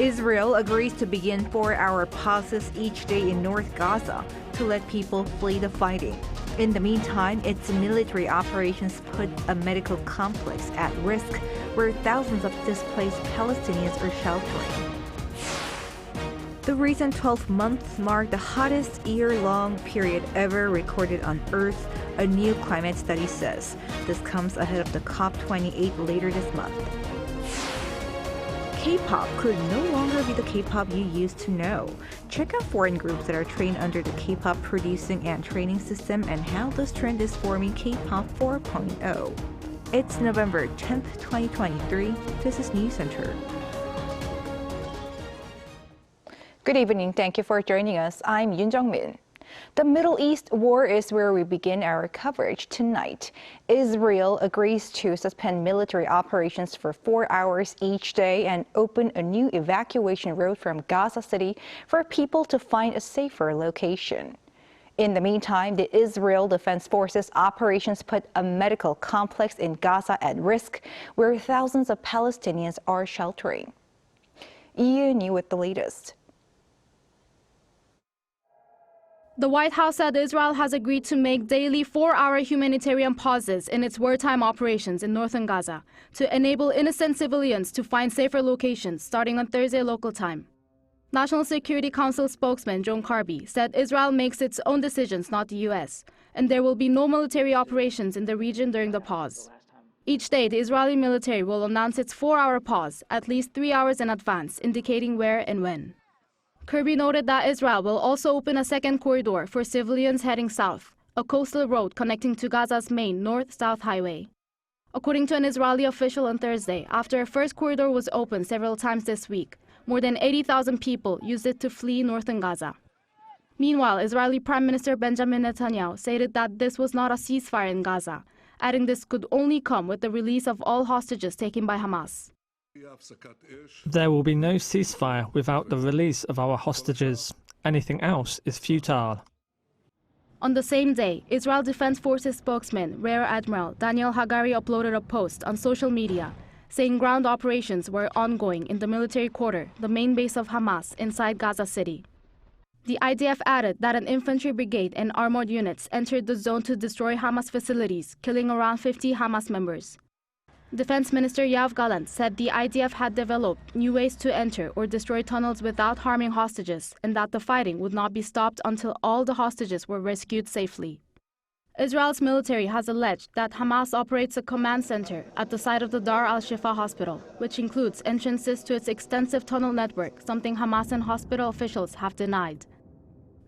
Israel agrees to begin 4-hour pauses each day in North Gaza to let people flee the fighting. In the meantime, its military operations put a medical complex at risk where thousands of displaced Palestinians are sheltering. The recent 12 months mark the hottest year-long period ever recorded on Earth, a new climate study says. This comes ahead of the COP28 later this month. K-pop could no longer be the K-pop you used to know. Check out foreign groups that are trained under the K-pop producing and training system and how this trend is forming K-pop 4.0. It's November 10th, 2023. This is News Center. Good evening. Thank you for joining us. I'm Yoon Jung-min. The Middle East war is where we begin our coverage tonight. Israel agrees to suspend military operations for 4 hours each day and open a new evacuation route from Gaza City for people to find a safer location. In the meantime, the Israel Defense Forces operations put a medical complex in Gaza at risk, where thousands of Palestinians are sheltering. Yoon with the latest. The White House said Israel has agreed to make daily 4-hour humanitarian pauses in its wartime operations in northern Gaza to enable innocent civilians to find safer locations starting on Thursday local time. National Security Council spokesman John Kirby said Israel makes its own decisions, not the U.S., and there will be no military operations in the region during the pause. Each day, the Israeli military will announce its 4-hour pause at least 3 hours in advance, indicating where and when. Kirby noted that Israel will also open a second corridor for civilians heading south, a coastal road connecting to Gaza's main north-south highway. According to an Israeli official on Thursday, after a first corridor was opened several times this week, more than 80,000 people used it to flee northern Gaza. Meanwhile, Israeli Prime Minister Benjamin Netanyahu stated that this was not a ceasefire in Gaza, adding this could only come with the release of all hostages taken by Hamas. There will be no ceasefire without the release of our hostages. Anything else is futile. On the same day, Israel Defense Forces spokesman Rear Admiral Daniel Hagari uploaded a post on social media saying ground operations were ongoing in the military quarter, the main base of Hamas inside Gaza City. The IDF added that an infantry brigade and armored units entered the zone to destroy Hamas facilities, killing around 50 Hamas members. Defense Minister Yoav Gallant said the IDF had developed new ways to enter or destroy tunnels without harming hostages and that the fighting would not be stopped until all the hostages were rescued safely. Israel's military has alleged that Hamas operates a command center at the site of the Dar Al-Shifa Hospital, which includes entrances to its extensive tunnel network, something Hamas and hospital officials have denied.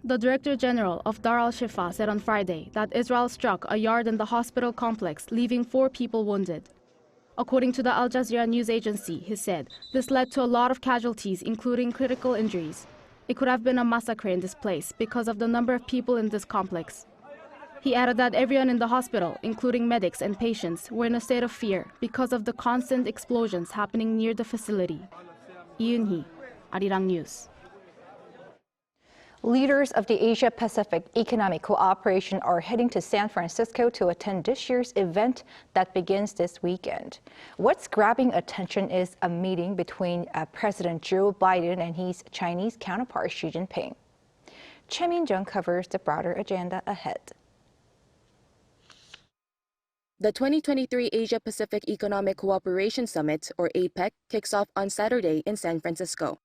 The Director General of Dar Al-Shifa said on Friday that Israel struck a yard in the hospital complex, leaving 4 people wounded. According to the Al Jazeera news agency, he said this led to a lot of casualties, including critical injuries. It could have been a massacre in this place because of the number of people in this complex. He added that everyone in the hospital, including medics and patients, were in a state of fear because of the constant explosions happening near the facility. Yoon, Arirang News. Leaders of the Asia-Pacific Economic Cooperation are heading to San Francisco to attend this year's event that begins this weekend. What's grabbing attention is a meeting between President Joe Biden and his Chinese counterpart Xi Jinping. Choi Min-jung covers the broader agenda ahead. The 2023 Asia-Pacific Economic Cooperation Summit, or APEC, kicks off on Saturday in San Francisco.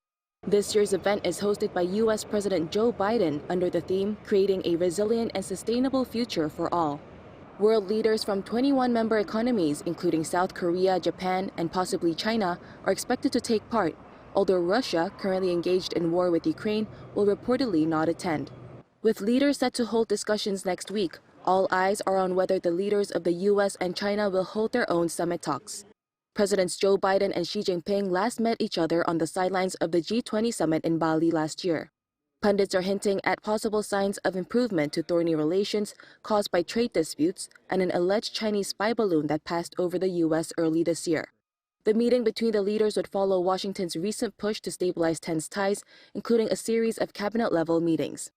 This year's event is hosted by U.S. President Joe Biden under the theme, Creating a Resilient and Sustainable Future for All. World leaders from 21 member economies, including South Korea, Japan, and possibly China, are expected to take part, although Russia, currently engaged in war with Ukraine, will reportedly not attend. With leaders set to hold discussions next week, all eyes are on whether the leaders of the U.S. and China will hold their own summit talks. Presidents Joe Biden and Xi Jinping last met each other on the sidelines of the G20 summit in Bali last year. Pundits are hinting at possible signs of improvement to thorny relations caused by trade disputes and an alleged Chinese spy balloon that passed over the U.S. early this year. The meeting between the leaders would follow Washington's recent push to stabilize tense ties, including a series of cabinet-level meetings.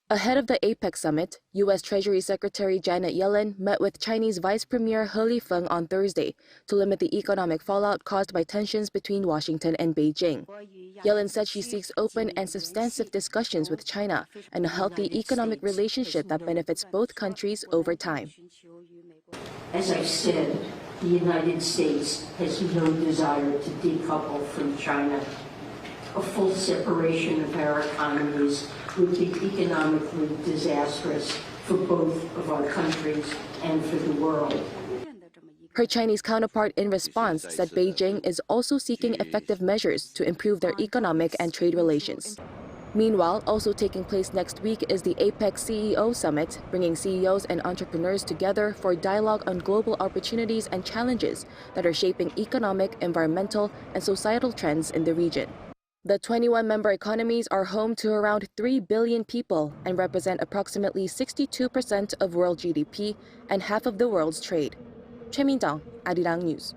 Ahead of the APEC summit, U.S. Treasury Secretary Janet Yellen met with Chinese Vice Premier He Lifeng on Thursday to limit the economic fallout caused by tensions between Washington and Beijing. Yellen said she seeks open and substantive discussions with China and a healthy economic relationship that benefits both countries over time. As I've said, the United States has no desire to decouple from China. A full separation of our economies would be economically disastrous for both of our countries and for the world. Her Chinese counterpart in response said Beijing is also seeking effective measures to improve their economic and trade relations. Meanwhile, also taking place next week is the APEC CEO Summit, bringing CEOs and entrepreneurs together for dialogue on global opportunities and challenges that are shaping economic, environmental, and societal trends in the region. The 21-member economies are home to around 3 billion people and represent approximately 62% of world GDP and half of the world's trade. Choi Min-dong, Arirang News.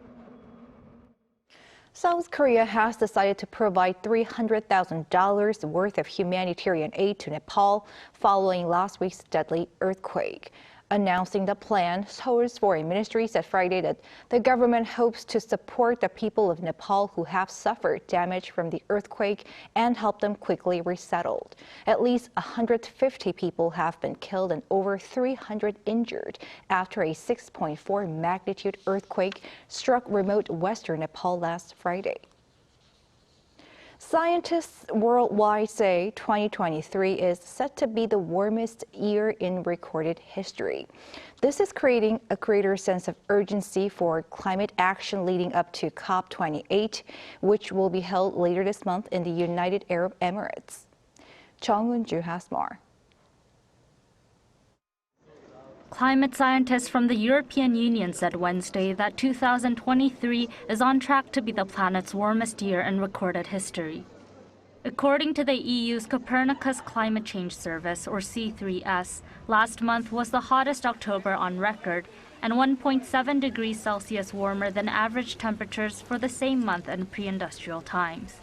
South Korea has decided to provide $300,000 worth of humanitarian aid to Nepal following last week's deadly earthquake. Announcing the plan, Seoul's foreign ministry said Friday that the government hopes to support the people of Nepal who have suffered damage from the earthquake and help them quickly resettle. At least 150 people have been killed and over 300 injured after a 6.4 magnitude earthquake struck remote western Nepal last Friday. Scientists worldwide say 2023 is set to be the warmest year in recorded history. This is creating a greater sense of urgency for climate action leading up to COP28, which will be held later this month in the United Arab Emirates. Chung Eun-ju has more. Climate scientists from the European Union said Wednesday that 2023 is on track to be the planet's warmest year in recorded history. According to the EU's Copernicus Climate Change Service, or C3S, last month was the hottest October on record and 1.7 degrees Celsius warmer than average temperatures for the same month in pre-industrial times.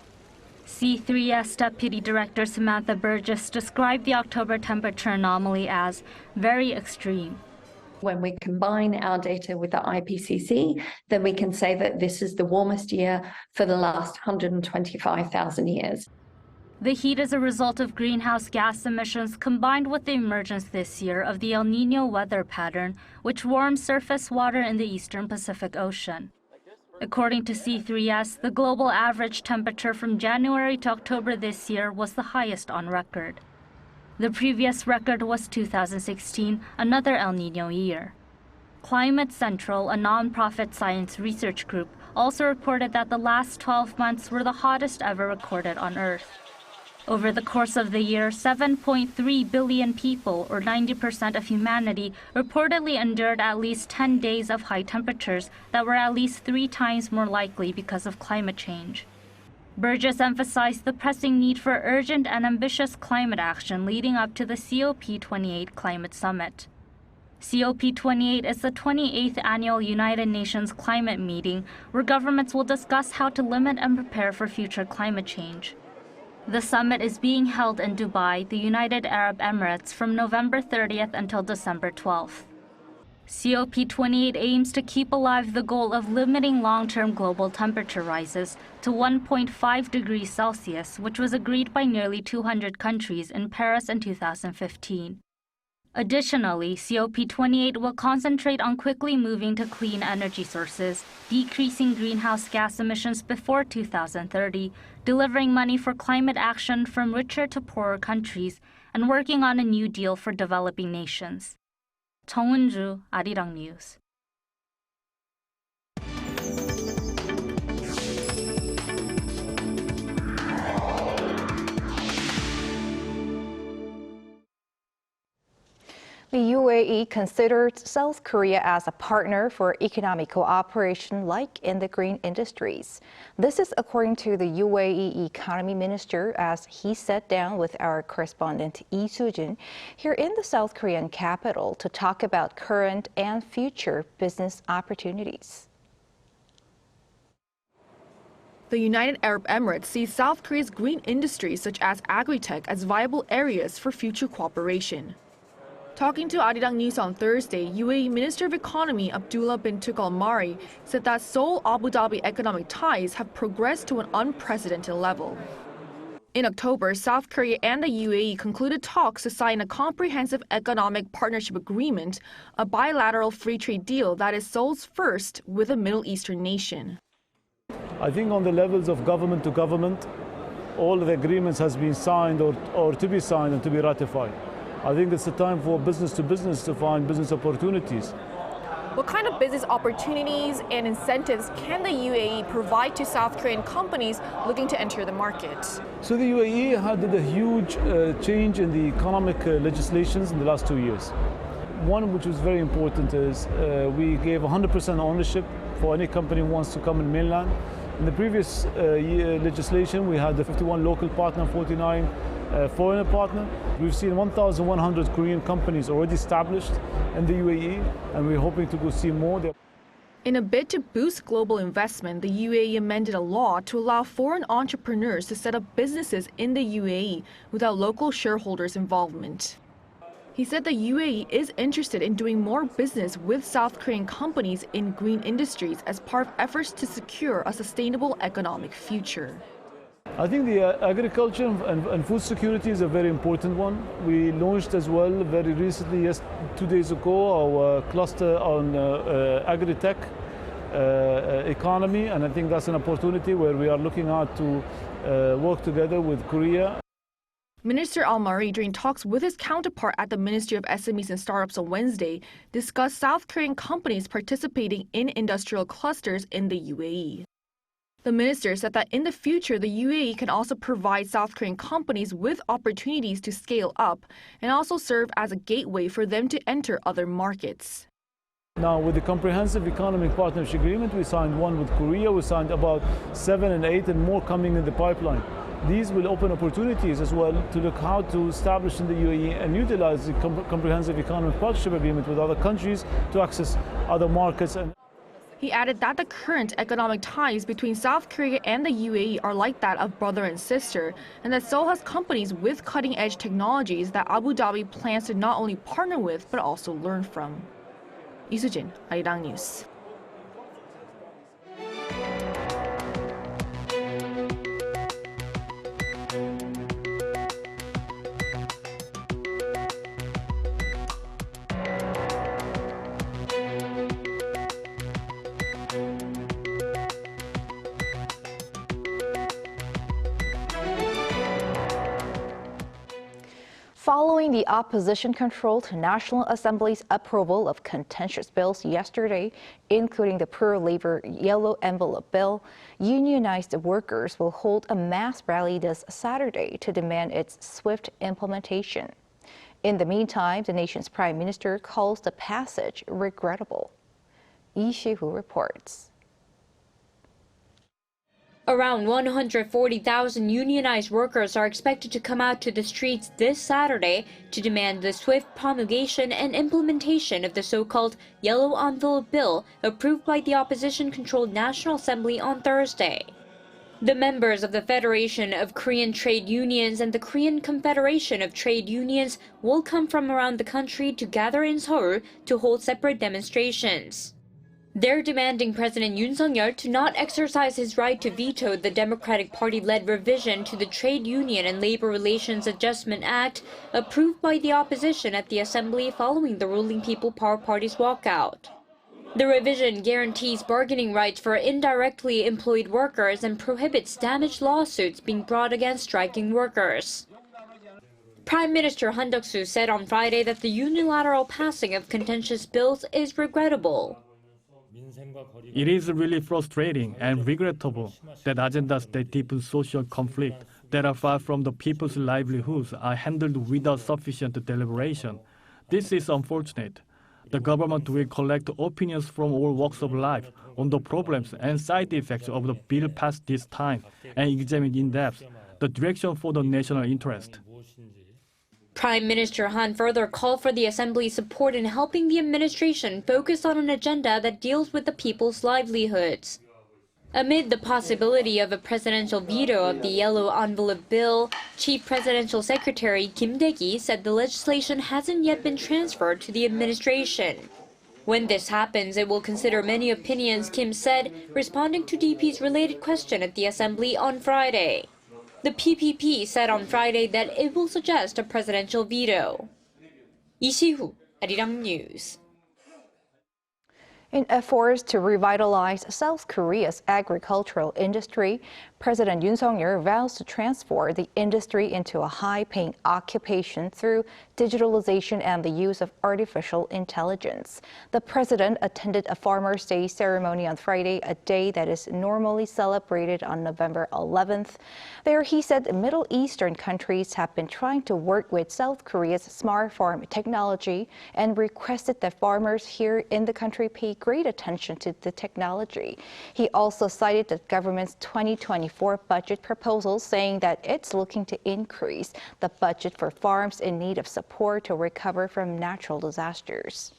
C3S Deputy Director Samantha Burgess described the October temperature anomaly as very extreme. When we combine our data with the IPCC, then we can say that this is the warmest year for the last 125,000 years. The heat is a result of greenhouse gas emissions combined with the emergence this year of the El Niño weather pattern, which warms surface water in the eastern Pacific Ocean. According to C3S, the global average temperature from January to October this year was the highest on record. The previous record was 2016, another El Niño year. Climate Central, a non-profit science research group, also reported that the last 12 months were the hottest ever recorded on Earth. Over the course of the year, 7.3 billion people, or 90% of humanity, reportedly endured at least 10 days of high temperatures that were at least 3 times more likely because of climate change. Burgess emphasized the pressing need for urgent and ambitious climate action leading up to the COP28 Climate Summit. COP28 is the 28th annual United Nations climate meeting where governments will discuss how to limit and prepare for future climate change. The summit is being held in Dubai, the United Arab Emirates, from November 30th until December 12th. COP28 aims to keep alive the goal of limiting long-term global temperature rises to 1.5 degrees Celsius, which was agreed by nearly 200 countries in Paris in 2015. Additionally, COP28 will concentrate on quickly moving to clean energy sources, decreasing greenhouse gas emissions before 2030, delivering money for climate action from richer to poorer countries, and working on a new deal for developing nations. Chung Eun-ju, Arirang News. The UAE considered South Korea as a partner for economic cooperation like in the green industries. This is according to the UAE Economy Minister as he sat down with our correspondent Lee Soo-jin here in the South Korean capital to talk about current and future business opportunities. The United Arab Emirates sees South Korea's green industries such as agri-tech as viable areas for future cooperation. Talking to Arirang News on Thursday, UAE Minister of Economy Abdullah bin Tuq Al-Mari said that Seoul-Abu Dhabi economic ties have progressed to an unprecedented level. In October, South Korea and the UAE concluded talks to sign a comprehensive economic partnership agreement, a bilateral free trade deal that is Seoul's first with a Middle Eastern nation. I think on the levels of government to government, all the agreements has been signed or to be signed and to be ratified. I think it's a time for business to business to find business opportunities. What kind of business opportunities and incentives can the UAE provide to South Korean companies looking to enter the market? So the UAE had a huge change in the economic legislations in the last 2 years. One which was very important is we gave 100% ownership for any company who wants to come in mainland. In the previous legislation, we had the 51 local partner, 49 foreigner partner. We've seen 1,100 Korean companies already established in the UAE, and we're hoping to go see more there. In a bid to boost global investment, the UAE amended a law to allow foreign entrepreneurs to set up businesses in the UAE without local shareholders' involvement. He said the UAE is interested in doing more business with South Korean companies in green industries as part of efforts to secure a sustainable economic future. I think the agriculture and food security is a very important one. We launched as well very recently, 2 days ago, our cluster on agri-tech economy, and I think that's an opportunity where we are looking at to work together with Korea. Minister Al-Mari, during talks with his counterpart at the Ministry of SMEs and Startups on Wednesday, discussed South Korean companies participating in industrial clusters in the UAE. The minister said that in the future, the UAE can also provide South Korean companies with opportunities to scale up and also serve as a gateway for them to enter other markets. Now, with the Comprehensive Economic Partnership Agreement, we signed one with Korea, we signed about 7 and 8 and more coming in the pipeline. These will open opportunities as well to look how to establish in the UAE and utilize the Comprehensive Economic Partnership Agreement with other countries to access other markets. He added that the current economic ties between South Korea and the UAE are like that of brother and sister, and that Seoul has companies with cutting-edge technologies that Abu Dhabi plans to not only partner with but also learn from. Lee Soo-jin, Arirang News. Following the opposition-controlled National Assembly's approval of contentious bills yesterday, including the pro-labor yellow envelope bill, unionized workers will hold a mass rally this Saturday to demand its swift implementation. In the meantime, the nation's prime minister calls the passage regrettable. Lee Si-hoo reports. Around 140,000 unionized workers are expected to come out to the streets this Saturday to demand the swift promulgation and implementation of the so-called Yellow Envelope Bill approved by the opposition-controlled National Assembly on Thursday. The members of the Federation of Korean Trade Unions and the Korean Confederation of Trade Unions will come from around the country to gather in Seoul to hold separate demonstrations. They're demanding President Yoon Suk-yeol to not exercise his right to veto the Democratic Party-led revision to the Trade Union and Labor Relations Adjustment Act approved by the opposition at the Assembly following the ruling People Power Party's walkout. The revision guarantees bargaining rights for indirectly employed workers and prohibits damage lawsuits being brought against striking workers. Prime Minister Han Duck-soo said on Friday that the unilateral passing of contentious bills is regrettable. It is really frustrating and regrettable that agendas that deepen social conflict, that are far from the people's livelihoods, are handled without sufficient deliberation. This is unfortunate. The government will collect opinions from all walks of life on the problems and side effects of the bill passed this time and examine in depth the direction for the national interest. Prime Minister Han further called for the Assembly's support in helping the administration focus on an agenda that deals with the people's livelihoods. Amid the possibility of a presidential veto of the Yellow Envelope Bill, Chief Presidential Secretary Kim Dae-gi said the legislation hasn't yet been transferred to the administration. When this happens, it will consider many opinions, Kim said, responding to DP's related question at the Assembly on Friday. The PPP said on Friday that it will suggest a presidential veto. Lee Si-hu, Arirang News. In efforts to revitalize South Korea's agricultural industry, President Yoon Suk-yeol vows to transform the industry into a high-paying occupation through digitalization and the use of artificial intelligence. The president attended a Farmers' Day ceremony on Friday, a day that is normally celebrated on November 11th. There, he said Middle Eastern countries have been trying to work with South Korea's smart farm technology and requested that farmers here in the country pay great attention to the technology. He also cited the government's 2024 budget proposal, saying that it's looking to increase the budget for farms in need of support to recover from natural disasters.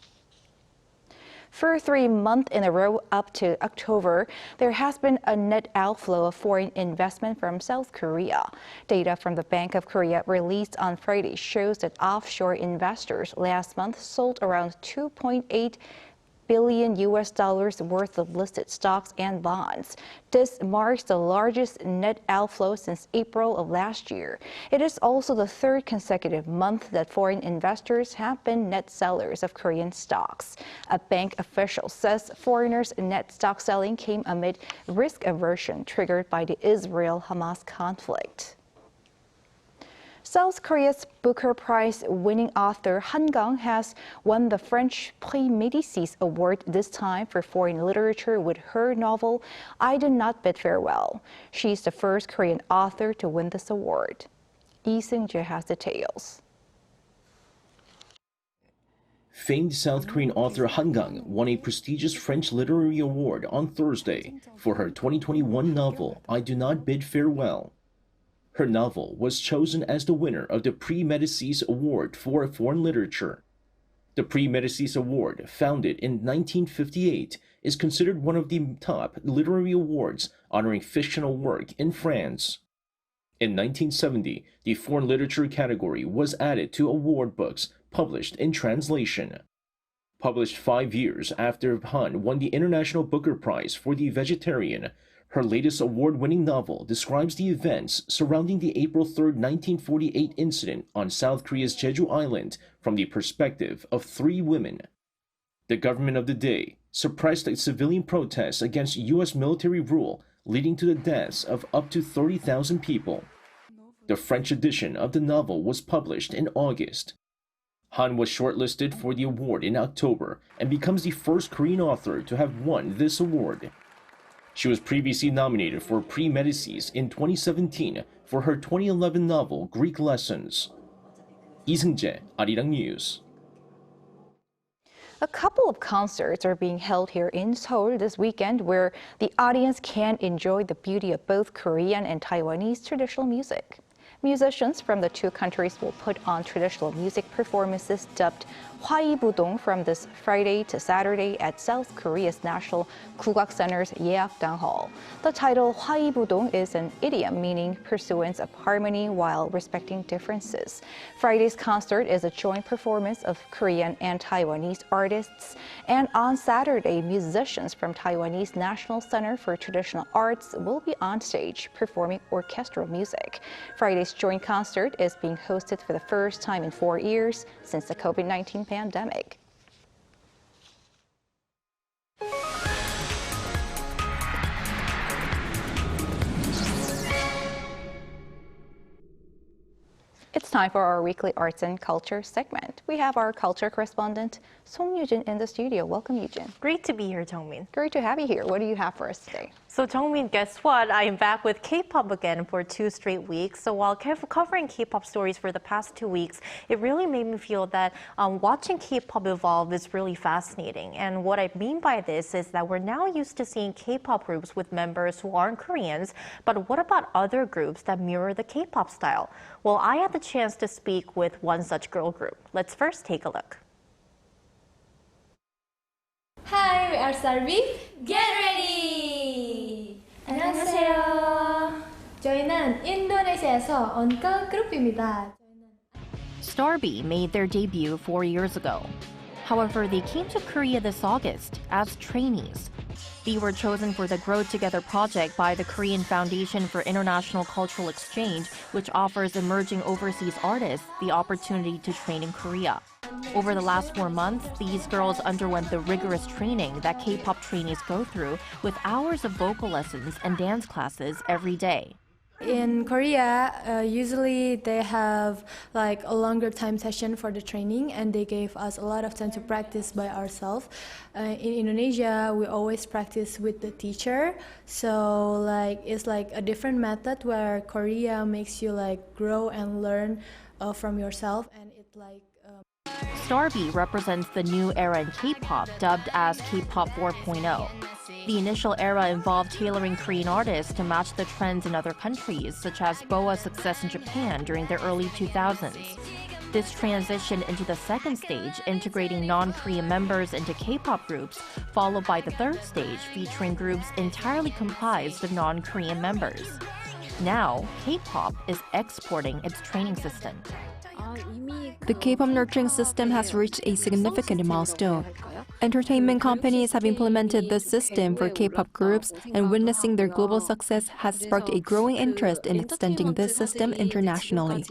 For 3 months in a row up to October, there has been a net outflow of foreign investment from South Korea. Data from the Bank of Korea released on Friday shows that offshore investors last month sold around $2.8 billion worth of listed stocks and bonds. This marks the largest net outflow since April of last year. It is also the third consecutive month that foreign investors have been net sellers of Korean stocks. A bank official says foreigners' net stock selling came amid risk aversion triggered by the Israel-Hamas conflict. South Korea's Booker Prize-winning author Kang has won the French Prix Médicis Award, this time for foreign literature, with her novel I Did Not Bid Farewell. She's the first Korean author to win this award. Lee Seung-jae has details. Famed South Korean author Kang won a prestigious French literary award on Thursday for her 2021 novel I Do Not Bid Farewell. Her novel was chosen as the winner of the Prix Médicis Award for Foreign Literature. The Prix Médicis Award, founded in 1958, is considered one of the top literary awards honoring fictional work in France. In 1970, the foreign literature category was added to award books published in translation. Published 5 years after Han won the International Booker Prize for The Vegetarian, her latest award-winning novel describes the events surrounding the April 3, 1948 incident on South Korea's Jeju Island from the perspective of 3 women. The government of the day suppressed civilian protests against U.S. military rule, leading to the deaths of up to 30,000 people. The French edition of the novel was published in August. Han was shortlisted for the award in October and becomes the first Korean author to have won this award. She was previously nominated for Prix Médicis in 2017 for her 2011 novel Greek Lessons. Lee Seung-jae, Arirang News. A couple of concerts are being held here in Seoul this weekend where the audience can enjoy the beauty of both Korean and Taiwanese traditional music. Musicians from the two countries will put on traditional music performances dubbed Hwaibudong from this Friday to Saturday at South Korea's National Gugak Center's Yeakdang Hall. The title Hwaibudong is an idiom meaning pursuance of harmony while respecting differences. Friday's concert is a joint performance of Korean and Taiwanese artists, and on Saturday, musicians from Taiwanese National Center for Traditional Arts will be on stage performing orchestral music. Friday's joint concert is being hosted for the first time in 4 years since the COVID-19 pandemic. It's time for our weekly arts and culture segment. We have our culture correspondent, Song Yujin, in the studio. Welcome, Yujin. Great to be here, Jungmin. Great to have you here. What do you have for us today? So, Jungmin, guess what? I am back with K-pop again for 2 straight weeks. So while covering K-pop stories for the past 2 weeks, it really made me feel that watching K-pop evolve is really fascinating. And what I mean by this is that we're now used to seeing K-pop groups with members who aren't Koreans, but what about other groups that mirror the K-pop style? Well, I had the chance to speak with one such girl group. Let's first take a look. Hi, we are Sarvi. Get ready! 안녕하세요. 저희는 인도네시아에서 온 걸그룹입니다. Starby made their debut 4 years ago. However, they came to Korea this August as trainees. They were chosen for the Grow Together project by the Korean Foundation for International Cultural Exchange, which offers emerging overseas artists the opportunity to train in Korea. Over the last 4 months, these girls underwent the rigorous training that K-pop trainees go through, with hours of vocal lessons and dance classes every day. In Korea, usually they have like a longer time session for the training, and they gave us a lot of time to practice by ourselves. In Indonesia, we always practice with the teacher, so like it's like a different method where Korea makes you like grow and learn from yourself, and it like. Starby represents the new era in K-pop, dubbed as K-pop 4.0. The initial era involved tailoring Korean artists to match the trends in other countries, such as BoA's success in Japan during the early 2000s. This transitioned into the second stage, integrating non-Korean members into K-pop groups, followed by the third stage, featuring groups entirely comprised of non-Korean members. Now, K-pop is exporting its training system. The K-pop nurturing system has reached a significant milestone. Entertainment companies have implemented this system for K-pop groups, and witnessing their global success has sparked a growing interest in extending this system internationally.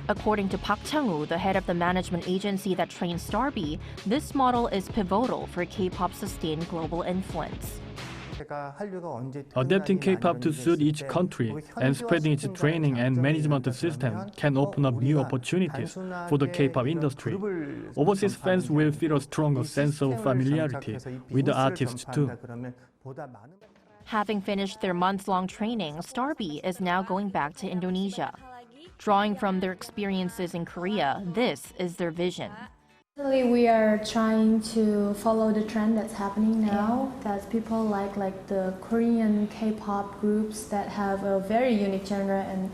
According to Park Chang-woo, the head of the management agency that trains Starby, this model is pivotal for K-pop's sustained global influence. Adapting K-pop to suit each country and spreading its training and management system can open up new opportunities for the K-pop industry. Overseas fans will feel a stronger sense of familiarity with the artists too. Having finished their months-long training, Starby is now going back to Indonesia. Drawing from their experiences in Korea, this is their vision. We are trying to follow the trend that's happening now, that people like the Korean K-pop groups that have a very unique genre and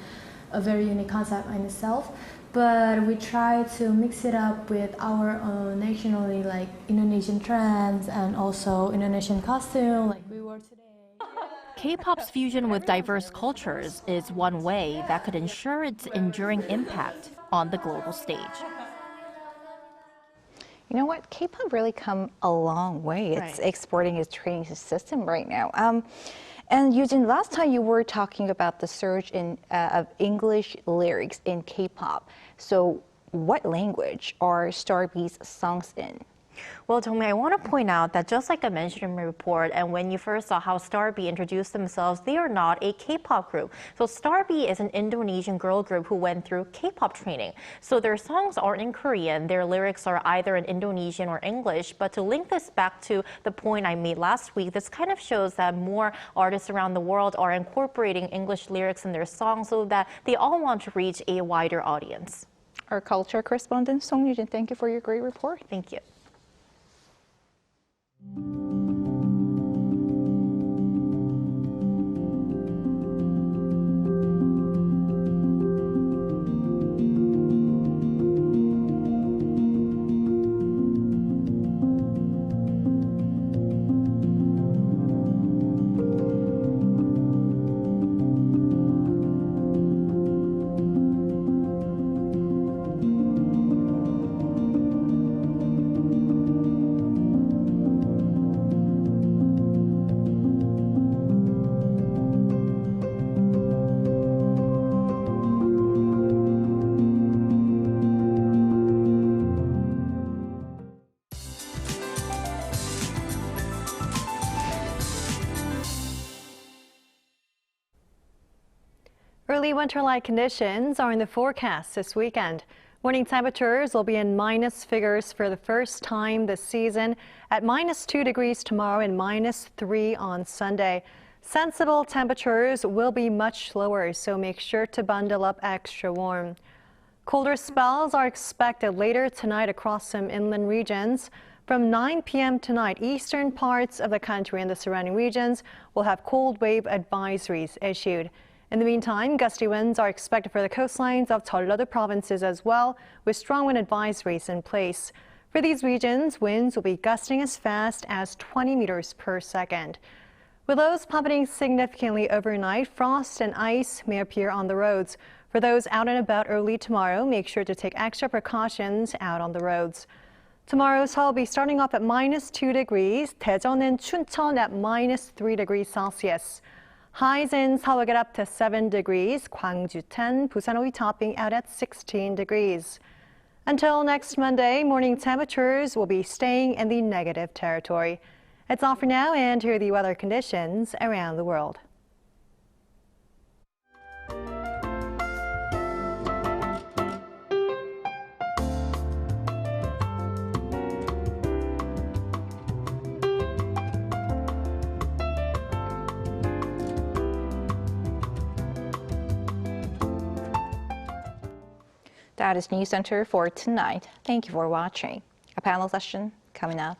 a very unique concept in itself. But we try to mix it up with our own nationally like Indonesian trends and also Indonesian costume like we wore today. K-pop's fusion with diverse cultures is one way that could ensure its enduring impact on the global stage. You know what? K-pop really come a long way. It's exporting its training system right now. And Eugene, last time you were talking about the surge of English lyrics in K-pop. So what language are Starby's songs in? Well, Jongmin, I want to point out that just like I mentioned in my report, and when you first saw how Starby introduced themselves, they are not a K-pop group. So Starby is an Indonesian girl group who went through K-pop training. So their songs aren't in Korean. Their lyrics are either in Indonesian or English. But to link this back to the point I made last week, this kind of shows that more artists around the world are incorporating English lyrics in their songs so that they all want to reach a wider audience. Our culture correspondent, Song Yujin, thank you for your great report. Thank you. Early winter-like conditions are in the forecast this weekend. Morning temperatures will be in minus figures for the first time this season, at -2 degrees tomorrow and -3 on Sunday. Sensible temperatures will be much lower, so make sure to bundle up extra warm. Colder spells are expected later tonight across some inland regions. From 9 p.m. tonight, eastern parts of the country and the surrounding regions will have cold wave advisories issued. In the meantime, gusty winds are expected for the coastlines of Jeollado provinces as well, with strong wind advisories in place. For these regions, winds will be gusting as fast as 20 meters per second. With lows plummeting significantly overnight, frost and ice may appear on the roads. For those out and about early tomorrow, make sure to take extra precautions out on the roads. Tomorrow, Seoul will be starting off at -2 degrees. Daejeon and Chuncheon at -3 degrees Celsius. Highs in Seoul will get up to 7 degrees. Gwangju 10, Busan will be topping out at 16 degrees. Until next Monday, morning temperatures will be staying in the negative territory. It's all for now, and here are the weather conditions around the world. That is News Center for tonight. Thank you for watching. A panel session coming up.